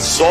100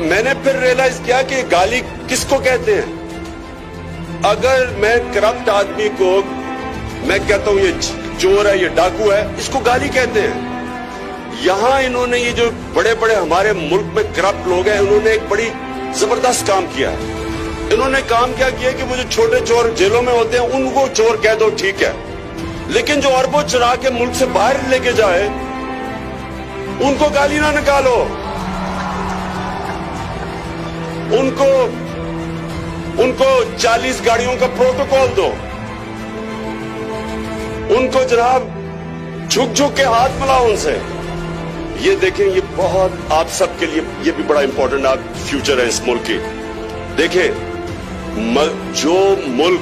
میں نے پھر ریئلائز کیا کہ گالی کس کو کہتے ہیں. اگر میں کرپٹ آدمی کو میں کہتا ہوں یہ چور ہے, یہ ڈاکو ہے, اس کو گالی کہتے ہیں. یہاں انہوں نے یہ جو بڑے بڑے ہمارے ملک میں کرپٹ لوگ ہیں, انہوں نے ایک بڑی زبردست کام کیا ہے. انہوں نے کام کیا کیا کہ وہ جو چھوٹے چور جیلوں میں ہوتے ہیں ان کو چور کہہ دو, ٹھیک ہے, لیکن جو اربوں چرا کے ملک سے باہر لے کے جائے ان کو گالی نہ نکالو. ان کو 40 گاڑیوں کا پروٹوکول دو. ان کو جناب جھک جھک کے ہاتھ ملاؤ ان سے. یہ دیکھیں, یہ بہت آپ سب کے لیے یہ بھی بڑا امپورٹنٹ آپ فیوچر ہے اس ملک کی. دیکھیں, جو ملک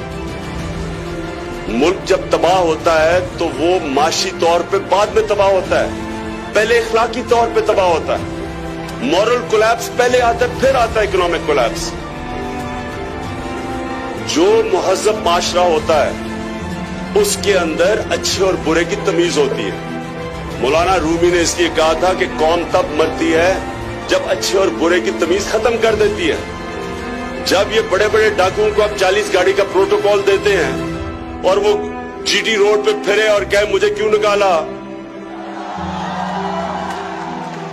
جب تباہ ہوتا ہے تو وہ معاشی طور پہ بعد میں تباہ ہوتا ہے, پہلے اخلاقی طور پہ تباہ ہوتا ہے. مورل کولیپس پہلے آتا ہے, پھر آتا ہے اکنامک کولیپس. جو مہذب معاشرہ ہوتا ہے اس کے اندر اچھے اور برے کی تمیز ہوتی ہے. مولانا رومی نے اس لیے کہا تھا کہ قوم تب مرتی ہے جب اچھے اور برے کی تمیز ختم کر دیتی ہے. جب یہ بڑے بڑے ڈاکوؤں کو اب 40 گاڑی کا پروٹوکول دیتے ہیں اور وہ جی ٹی روڈ پہ پھرے اور کہے مجھے کیوں نکالا,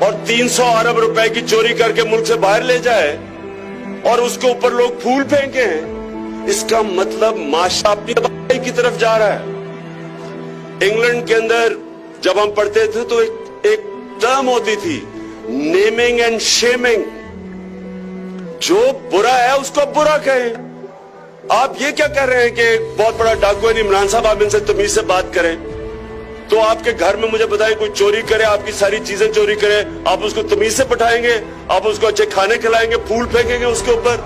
اور 300 ارب روپے کی چوری کر کے ملک سے باہر لے جائے اور اس کے اوپر لوگ پھول پھینکے ہیں, اس کا مطلب معاشرہ اپنی تباہی کی طرف جا رہا ہے. انگلینڈ کے اندر جب ہم پڑھتے تھے تو ایک ٹرم ہوتی تھی, نیمنگ اینڈ شیمنگ. جو برا ہے اس کو برا کہیں. آپ یہ کیا کر رہے ہیں کہ بہت بڑا ڈاکو ہے عمران صاحب, آپ ان سے تمیز سے بات کریں. تو آپ کے گھر میں مجھے بتائیں کوئی چوری کرے, آپ کی ساری چیزیں چوری کرے, آپ اس کو تمیز سے بٹھائیں گے, آپ اس کو اچھے کھانے کھلائیں گے, پھول پھینکیں گے اس کے اوپر,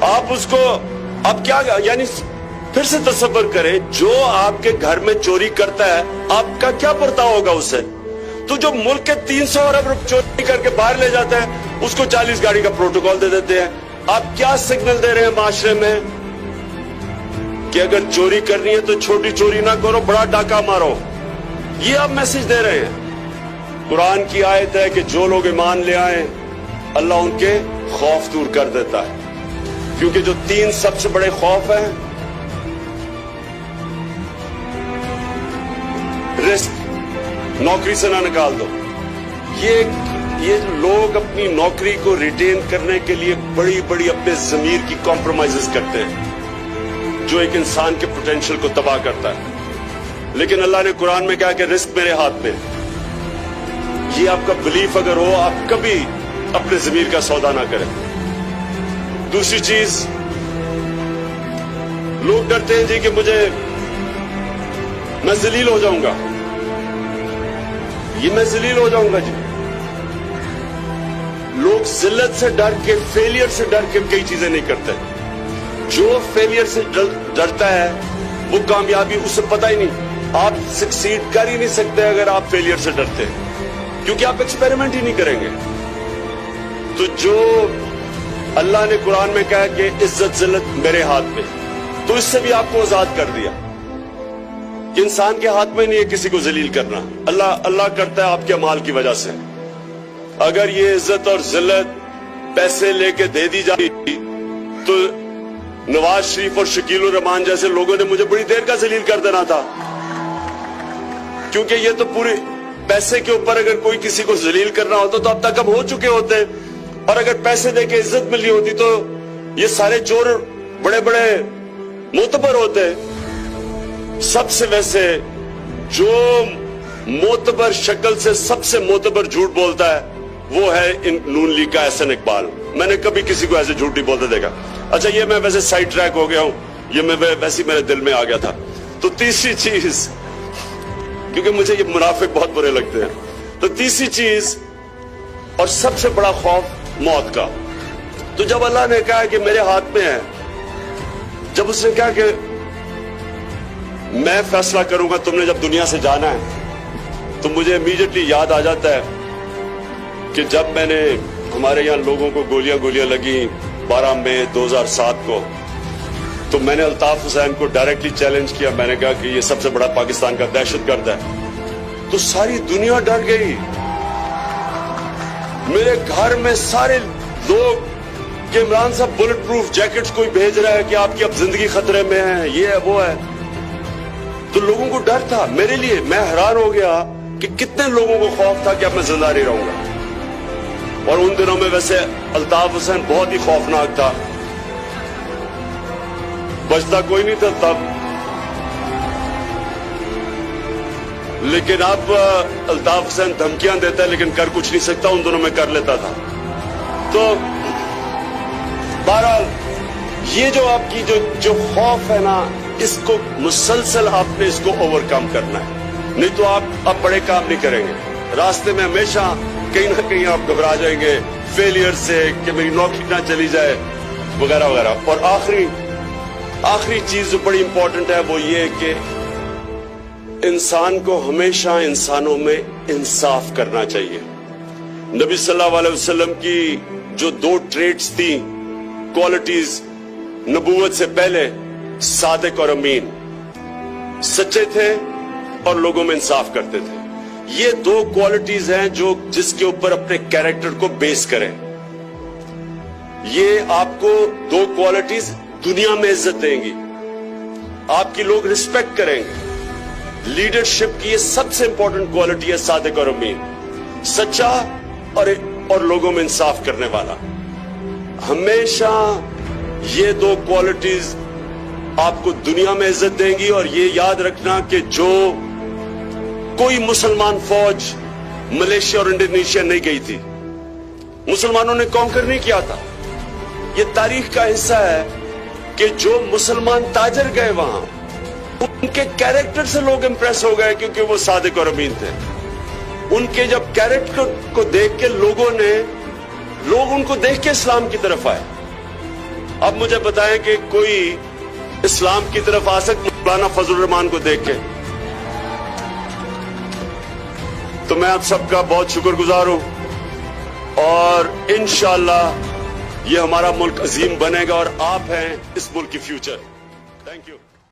آپ اس کو اب کیا, یعنی پھر سے تصور کریں جو آپ کے گھر میں چوری کرتا ہے آپ کا کیا برتاؤ ہوگا اس سے. تو جو ملک کے 300 ارب روپے چوری کر کے باہر لے جاتا ہے اس کو 40 گاڑی کا پروٹوکول دے دیتے ہیں. آپ کیا سگنل دے رہے ہیں معاشرے میں کہ اگر چوری کرنی ہے تو چھوٹی چوری نہ کرو, بڑا ڈاکہ مارو. یہ آپ میسج دے رہے ہیں. قرآن کی آیت ہے کہ جو لوگ ایمان لے آئیں اللہ ان کے خوف دور کر دیتا ہے. کیونکہ جو 3 سب سے بڑے خوف ہیں, رسک, نوکری سے نہ نکال دو. یہ لوگ اپنی نوکری کو ریٹین کرنے کے لیے بڑی بڑی اپنے ضمیر کی کمپرومائزز کرتے ہیں جو ایک انسان کے پوٹینشیل کو تباہ کرتا ہے. لیکن اللہ نے قرآن میں کہا کہ رزق میرے ہاتھ میں. یہ آپ کا بلیف اگر ہو, آپ کبھی اپنے ضمیر کا سودا نہ کریں. دوسری چیز, لوگ ڈرتے ہیں جی کہ میں ذلیل ہو جاؤں گا, میں ذلیل ہو جاؤں گا. جی لوگ ذلت سے ڈر کے, فیلئر سے ڈر کے کئی چیزیں نہیں کرتے. جو فیلئر سے ڈرتا ہے وہ کامیابی اسے پتہ ہی نہیں. آپ سکسیڈ کر ہی نہیں سکتے اگر آپ فیلئر سے ڈرتے ہیں, کیونکہ آپ ایکسپیریمنٹ ہی نہیں کریں گے. تو جو اللہ نے قرآن میں کہا کہ عزت ذلت میرے ہاتھ میں, تو اس سے بھی آپ کو آزاد کر دیا کہ انسان کے ہاتھ میں نہیں ہے کسی کو ذلیل کرنا. اللہ کرتا ہے آپ کے اعمال کی وجہ سے. اگر یہ عزت اور ذلت پیسے لے کے دے دی جاتی تو نواز شریف اور شکیل الرحمان جیسے لوگوں نے مجھے بڑی دیر کا ذلیل کر دینا تھا, کیونکہ یہ تو پورے پیسے کے اوپر اگر کوئی کسی کو ذلیل کرنا ہوتا تو اب تک ہم ہو چکے ہوتے. اور اگر پیسے دے کے عزت ملی ہوتی تو یہ سارے چور بڑے بڑے معتبر ہوتے. سب سے ویسے جو معتبر شکل سے سب سے معتبر جھوٹ بولتا ہے وہ ہے ان نون لیگ کا احسن اقبال. میں نے کبھی کسی کو ایسے جھوٹ نہیں بولتے دیکھا. اچھا, یہ میں ویسے سائڈ ٹریک ہو گیا ہوں, یہ میں ویسے میرے دل میں آ گیا تھا. تو تیسری چیز, کیونکہ مجھے یہ منافق بہت برے لگتے ہیں, تو تیسری چیز اور سب سے بڑا خوف موت کا. تو جب اللہ نے کہا کہ میرے ہاتھ میں ہے, جب اس نے کہا کہ میں فیصلہ کروں گا تم نے جب دنیا سے جانا ہے, تو مجھے امیڈیٹلی یاد آ جاتا ہے کہ جب میں نے ہمارے یہاں لوگوں کو گولیاں لگی 12 مئی 2007 کو, تو میں نے الطاف حسین کو ڈائریکٹلی چیلنج کیا. میں نے کہا کہ یہ سب سے بڑا پاکستان کا دہشت گرد ہے. تو ساری دنیا ڈر گئی. میرے گھر میں سارے لوگ کہ عمران صاحب بلٹ پروف جیکٹس کوئی بھیج رہا ہے کہ آپ کی اب زندگی خطرے میں ہے، یہ ہے وہ ہے. تو لوگوں کو ڈر تھا. میرے لیے میں حیران ہو گیا کہ کتنے لوگوں کو خوف تھا کہ اب میں زندہ نہیں رہوں گا. اور ان دنوں میں ویسے الطاف حسین بہت ہی خوفناک تھا، بچتا کوئی نہیں تھا تب. لیکن اب الطاف حسین دھمکیاں دیتا ہے لیکن کر کچھ نہیں سکتا، ان دنوں میں کر لیتا تھا. تو بہرحال یہ جو آپ کی جو خوف ہے نا، اس کو مسلسل آپ نے اس کو اوور کم کرنا ہے، نہیں تو آپ اب بڑے کام نہیں کریں گے. راستے میں ہمیشہ کہیں نہ کہیں آپ گھبرا جائیں گے فیلئر سے کہ میری نوکری نہ چلی جائے وغیرہ وغیرہ. اور آخری چیز جو بڑی امپورٹنٹ ہے وہ یہ کہ انسان کو ہمیشہ انسانوں میں انصاف کرنا چاہیے. نبی صلی اللہ علیہ وسلم کی جو 2 ٹریٹس تھیں، کوالٹیز نبوت سے پہلے، صادق اور امین، سچے تھے اور لوگوں میں انصاف کرتے تھے. یہ 2 کوالٹیز ہیں جو جس کے اوپر اپنے کیریکٹر کو بیس کریں. یہ آپ کو 2 کوالٹیز دنیا میں عزت دیں گی، آپ کی لوگ رسپیکٹ کریں گے. لیڈرشپ کی یہ سب سے امپورٹنٹ کوالٹی ہے صادق اور امین، سچا اور لوگوں میں انصاف کرنے والا. ہمیشہ یہ 2 کوالٹیز آپ کو دنیا میں عزت دیں گی. اور یہ یاد رکھنا کہ جو کوئی مسلمان فوج ملیشیا اور انڈونیشیا نہیں گئی تھی، مسلمانوں نے کانکر نہیں کیا تھا. یہ تاریخ کا حصہ ہے کہ جو مسلمان تاجر گئے وہاں، ان کے کیریکٹر سے لوگ امپریس ہو گئے کیونکہ وہ صادق اور امین تھے. ان کے جب کیریکٹر کو دیکھ کے لوگ ان کو دیکھ کے اسلام کی طرف آئے. اب مجھے بتائیں کہ کوئی اسلام کی طرف آ سکتا مولانا فضل الرحمان کو دیکھ کے؟ تو میں آپ سب کا بہت شکر گزار ہوں، اور انشاءاللہ یہ ہمارا ملک عظیم بنے گا، اور آپ ہیں اس ملک کی فیوچر. Thank you.